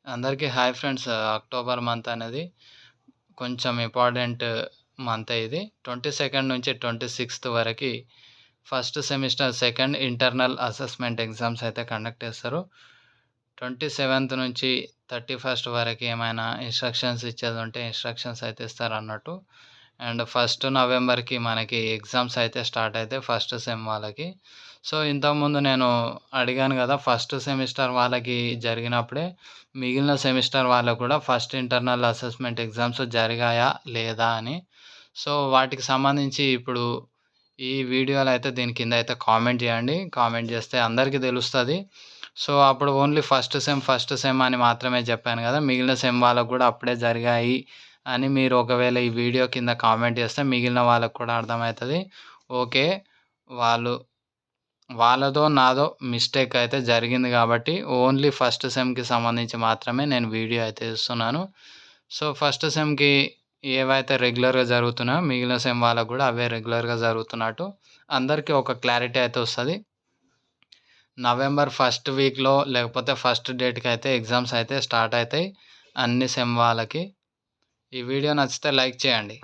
అందరికీ hi friends. October month అనేది కొంచెం ఇంపార్టెంట్ మంతే ఇది. 22 నుంచి 26 వరకి first semester second internal assessment exams అయితే కండక్ట్ చేస్తారు. 27థ్ నుంచి 31st వరకి ఏమైనా ఇన్‌స్ట్రక్షన్స్ ఇచ్చేదుంటే ఇన్‌స్ట్రక్షన్స్ అయితే ఇస్తారన్నట్టు. అండ్ 1 నవంబర్‌కి మనకి ఎగ్జామ్స్ అయితే స్టార్ట్ అయితాయి ఫస్ట్ సెమ్ వాళ్ళకి. సో, ఇంతకుముందు నేను అడిగాను గదా! ఫస్ట్ సెమిస్టర్ వాళ్ళకి జరిగినప్పుడే మిగిలిన సెమిస్టర్ వాళ్ళకి కూడా ఫస్ట్ ఇంటర్నల్ అసెస్మెంట్ ఎగ్జామ్స్ జరిగాయా? లేదా? అని. సో, వాటికి సంబంధించి ఇప్పుడు ఈ వీడియోలో అయితే దీని కింద అయితే కామెంట్ చేయండి. కామెంట్ చేస్తే అందరికీ తెలుస్తది. సో, అప్పుడు ఓన్లీ ఫస్ట్ సెమ్ అని మాత్రమే చెప్పాను గదా! మిగిలిన సెమ్ వాళ్ళకి కూడా అప్పుడే జరిగాయి అని మీరు ఒకవేళ ఈ వీడియో కింద కామెంట్ చేస్తే మిగిలిన వాళ్ళకి కూడా అర్థమైతది. ఓకే. వాళ్ళు వాళ్ళదో, నాదో మిస్టేక్ అయితే జరిగింది గాబట్టి ఓన్లీ ఫస్ట్ సెమ్‌కి సంబంధించి మాత్రమే నేను వీడియో అయితే ఇస్తున్నాను. సో, ఫస్ట్ సెమ్‌కి ఏవైతే రెగ్యులర్‌గా జరుగుతున్నాయో మిగిలిన సెమ్ వాళ్ళకి గూడా అవే రెగ్యులర్‌గా జరుగుతున్నట్టు అందరికీ ఒక క్లారిటీ అయితే వస్తది. నవంబర్ ఫస్ట్ వీక్‌లో లేకపోతే ఫస్ట్ డేట్‌కైతే ఎగ్జామ్స్ అయితే స్టార్ట్ అయితాయి అన్ని సెమ్ వాళ్ళకి. ఈ వీడియో నచ్చితే లైక్ చేయండి.